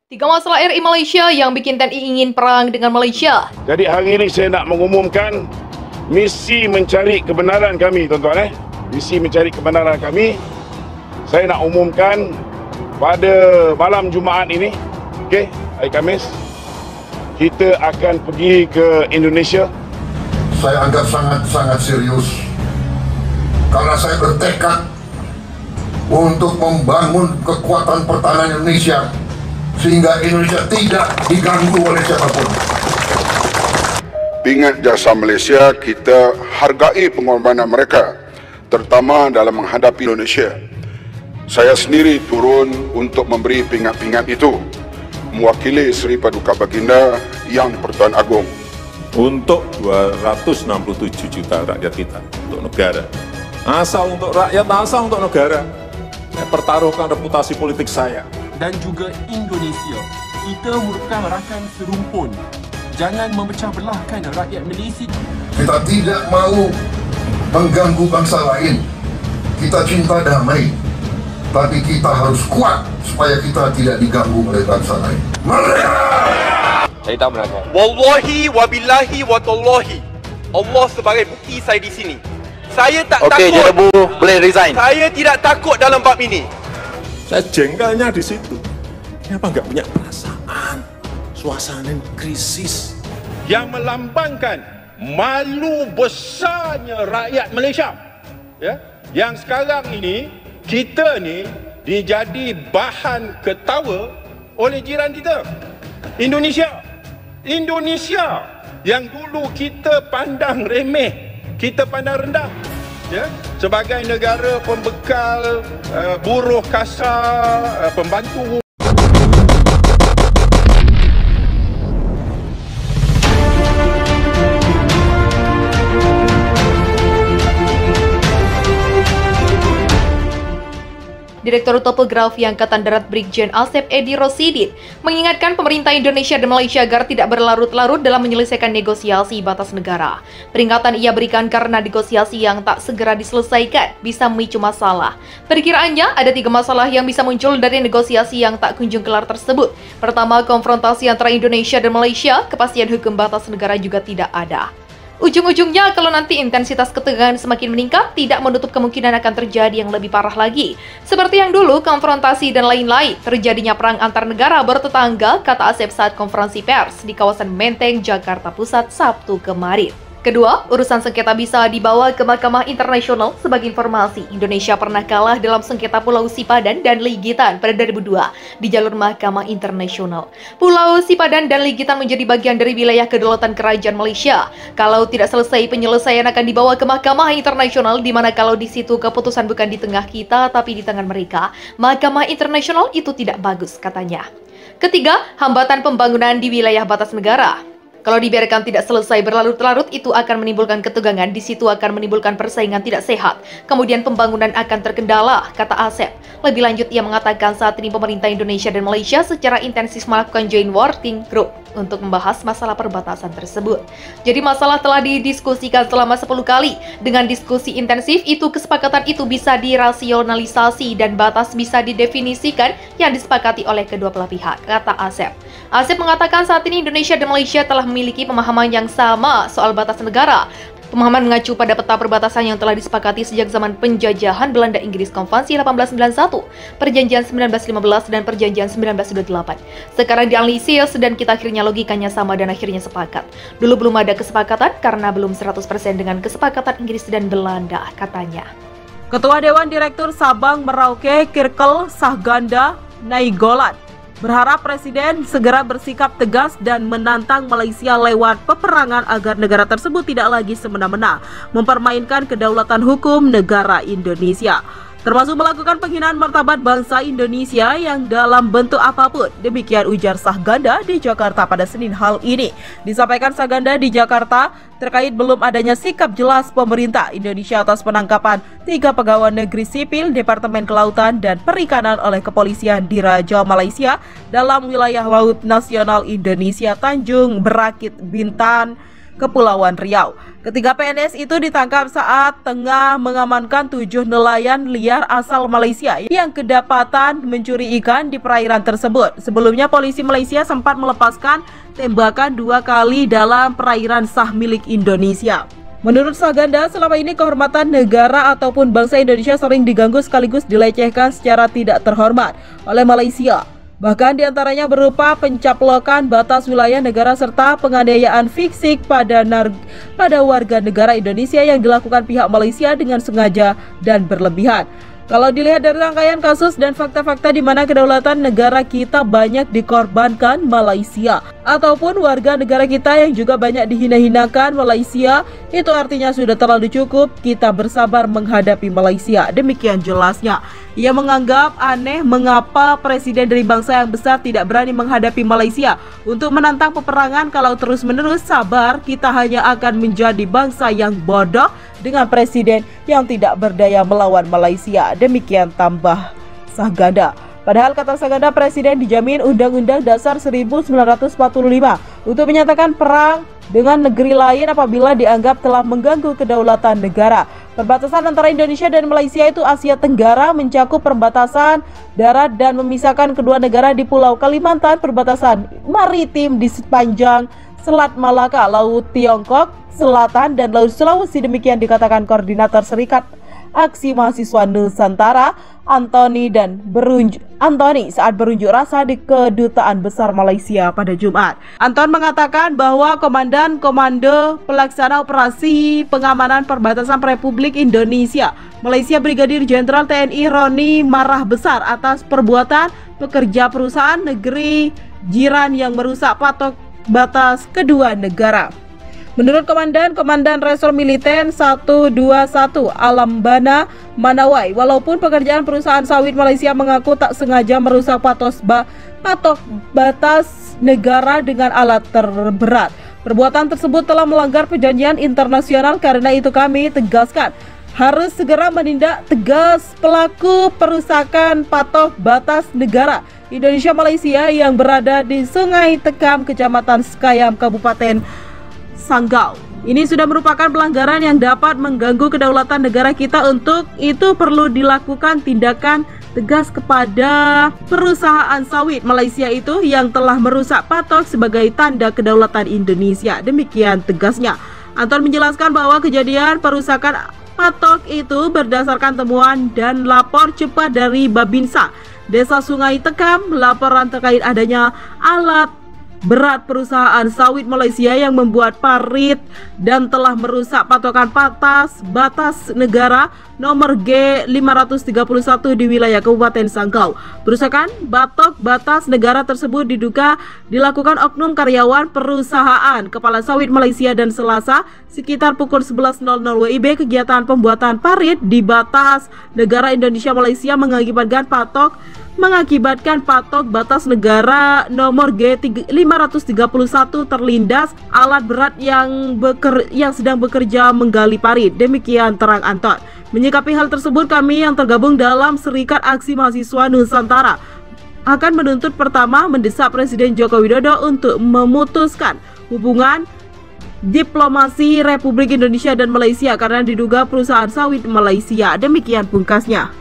Tiga masalah RI Malaysia yang bikin TNI ingin perang dengan Malaysia. Jadi hari ini saya nak mengumumkan misi mencari kebenaran kami, tuan-tuan. Misi mencari kebenaran kami. Saya nak umumkan pada malam Jumaat ini, hari Khamis, kita akan pergi ke Indonesia. Saya anggap sangat serius karena saya bertekad untuk membangun kekuatan pertahanan Indonesia sehingga Indonesia tidak diganggu oleh siapapun. Pingat Jasa Malaysia, kita hargai pengorbanan mereka, terutama dalam menghadapi Indonesia. Saya sendiri turun untuk memberi pingat-pingat itu, mewakili Seri Paduka Baginda Yang Pertuan Agong. Untuk 267 juta rakyat kita, untuk negara. Asal untuk rakyat, asal untuk negara. Saya pertaruhkan reputasi politik saya. Dan juga Indonesia. Kita merupakan rakan serumpun. Jangan memecah belahkan rakyat Malaysia. Kita tidak mau mengganggu bangsa lain. Kita cinta damai. Tapi kita harus kuat supaya kita tidak diganggu oleh bangsa lain. Merdeka! Saya tak melanggar. Wallahi wabillahi watallahi. Allah sebagai bukti saya di sini. Saya tak takut. Okey, Jerebu boleh resign. Saya tidak takut dalam bab ini. Saya jengkelnya di situ. Kenapa nggak punya perasaan? Suasana krisis. Yang melambangkan malu besarnya rakyat Malaysia. Ya, yang sekarang ini kita ni dijadi bahan ketawa oleh jiran kita. Indonesia yang dulu kita pandang remeh, kita pandang rendah, ya, sebagai negara pembekal buruh kasar, pembantu. Direktur Topografi Angkatan Darat Brigjen Asep Edi Rosidin mengingatkan pemerintah Indonesia dan Malaysia agar tidak berlarut-larut dalam menyelesaikan negosiasi batas negara. Peringatan ia berikan karena negosiasi yang tak segera diselesaikan bisa memicu masalah. Perkiraannya ada 3 masalah yang bisa muncul dari negosiasi yang tak kunjung kelar tersebut. Pertama, konfrontasi antara Indonesia dan Malaysia, kepastian hukum batas negara juga tidak ada. Ujung-ujungnya, kalau nanti intensitas ketegangan semakin meningkat, tidak menutup kemungkinan akan terjadi yang lebih parah lagi. Seperti yang dulu, konfrontasi dan lain-lain, terjadinya perang antar negara bertetangga, kata Asep saat konferensi pers di kawasan Menteng, Jakarta Pusat, Sabtu kemarin. Kedua, urusan sengketa bisa dibawa ke Mahkamah Internasional. Sebagai informasi, Indonesia pernah kalah dalam sengketa Pulau Sipadan dan Ligitan pada 2002 di jalur Mahkamah Internasional. Pulau Sipadan dan Ligitan menjadi bagian dari wilayah kedaulatan Kerajaan Malaysia. Kalau tidak selesai, penyelesaian akan dibawa ke Mahkamah Internasional, di mana kalau di situ keputusan bukan di tengah kita, tapi di tangan mereka. Mahkamah Internasional itu tidak bagus, katanya. Ketiga, hambatan pembangunan di wilayah batas negara. Kalau dibiarkan tidak selesai berlarut-larut, itu akan menimbulkan ketegangan, di situ akan menimbulkan persaingan tidak sehat. Kemudian pembangunan akan terkendala, kata Asep. Lebih lanjut, ia mengatakan saat ini pemerintah Indonesia dan Malaysia secara intensif melakukan joint working group untuk membahas masalah perbatasan tersebut. Jadi masalah telah didiskusikan selama 10 kali. Dengan diskusi intensif itu, kesepakatan itu bisa dirasionalisasi dan batas bisa didefinisikan yang disepakati oleh kedua belah pihak, kata Asep. Asep mengatakan saat ini Indonesia dan Malaysia telah memiliki pemahaman yang sama soal batas negara. Pemahaman mengacu pada peta perbatasan yang telah disepakati sejak zaman penjajahan Belanda Inggris, Konvensi 1891, Perjanjian 1915, dan Perjanjian 1928. Sekarang dianalisis dan kita akhirnya logikanya sama dan akhirnya sepakat. Dulu belum ada kesepakatan karena belum 100% dengan kesepakatan Inggris dan Belanda, katanya. Ketua Dewan Direktur Sabang Merauke Kirkel Sahganda Nainggolan berharap Presiden segera bersikap tegas dan menantang Malaysia lewat peperangan agar negara tersebut tidak lagi semena-mena mempermainkan kedaulatan hukum negara Indonesia, termasuk melakukan penghinaan martabat bangsa Indonesia yang dalam bentuk apapun. Demikian ujar Sahganda di Jakarta pada Senin. Hal ini disampaikan Sahganda di Jakarta terkait belum adanya sikap jelas pemerintah Indonesia atas penangkapan 3 pegawai negeri sipil Departemen Kelautan dan Perikanan oleh Kepolisian di Raja Malaysia dalam wilayah Laut Nasional Indonesia Tanjung Berakit, Bintan, Kepulauan Riau. Ketiga PNS itu ditangkap saat tengah mengamankan 7 nelayan liar asal Malaysia yang kedapatan mencuri ikan di perairan tersebut. Sebelumnya polisi Malaysia sempat melepaskan tembakan 2 kali dalam perairan sah milik Indonesia. Menurut Saganda, selama ini kehormatan negara ataupun bangsa Indonesia sering diganggu sekaligus dilecehkan secara tidak terhormat oleh Malaysia. Bahkan diantaranya berupa pencaplokan batas wilayah negara serta penganiayaan fisik pada warga negara Indonesia yang dilakukan pihak Malaysia dengan sengaja dan berlebihan. Kalau dilihat dari rangkaian kasus dan fakta-fakta di mana kedaulatan negara kita banyak dikorbankan Malaysia ataupun warga negara kita yang juga banyak dihina-hinakan Malaysia, itu artinya sudah terlalu cukup kita bersabar menghadapi Malaysia. Demikian jelasnya. Ia menganggap aneh mengapa presiden dari bangsa yang besar tidak berani menghadapi Malaysia untuk menantang peperangan. Kalau terus-menerus sabar, kita hanya akan menjadi bangsa yang bodoh dengan presiden yang tidak berdaya melawan Malaysia. Demikian tambah Saganda. Padahal kata Saganda, presiden dijamin Undang-Undang Dasar 1945 untuk menyatakan perang dengan negeri lain apabila dianggap telah mengganggu kedaulatan negara. Perbatasan antara Indonesia dan Malaysia itu Asia Tenggara, mencakup perbatasan darat dan memisahkan kedua negara di Pulau Kalimantan, perbatasan maritim di sepanjang Selat Malaka, Laut Tiongkok Selatan dan Laut Sulawesi. Demikian dikatakan Koordinator Serikat Aksi Mahasiswa Nusantara Antoni saat berunjuk rasa di Kedutaan Besar Malaysia pada Jumat. Anton mengatakan bahwa Komandan Komando Pelaksana Operasi Pengamanan Perbatasan Republik Indonesia Malaysia Brigadir Jenderal TNI Roni marah besar atas perbuatan pekerja perusahaan negeri jiran yang merusak patok batas kedua negara. Menurut Komandan Resor Militer 121 Alambana Manawai, walaupun pekerjaan perusahaan sawit Malaysia mengaku tak sengaja merusak patok batas negara dengan alat terberat, perbuatan tersebut telah melanggar perjanjian internasional. Karena itu kami tegaskan harus segera menindak tegas pelaku perusakan patok batas negara Indonesia Malaysia yang berada di Sungai Tekam, Kecamatan Sekayam, Kabupaten Sanggau. Ini sudah merupakan pelanggaran yang dapat mengganggu kedaulatan negara kita. Untuk itu perlu dilakukan tindakan tegas kepada perusahaan sawit Malaysia itu yang telah merusak patok sebagai tanda kedaulatan Indonesia. Demikian tegasnya. Anton menjelaskan bahwa kejadian perusakan patok itu berdasarkan temuan dan lapor cepat dari Babinsa Desa Sungai Tekam. Laporan terkait adanya alat berat perusahaan sawit Malaysia yang membuat parit dan telah merusak patokan batas negara nomor G531 di wilayah Kabupaten Sanggau. Perusakan batok batas negara tersebut diduga dilakukan oknum karyawan perusahaan kepala sawit Malaysia dan Selasa sekitar pukul 11.00 WIB kegiatan pembuatan parit di batas negara Indonesia Malaysia mengakibatkan patok batas negara nomor G531 terlindas alat berat yang sedang bekerja menggali parit. Demikian terang Anton. Menyikapi hal tersebut, kami yang tergabung dalam Serikat Aksi Mahasiswa Nusantara akan menuntut pertama mendesak Presiden Joko Widodo untuk memutuskan hubungan diplomasi Republik Indonesia dan Malaysia karena diduga perusahaan sawit Malaysia. Demikian pungkasnya.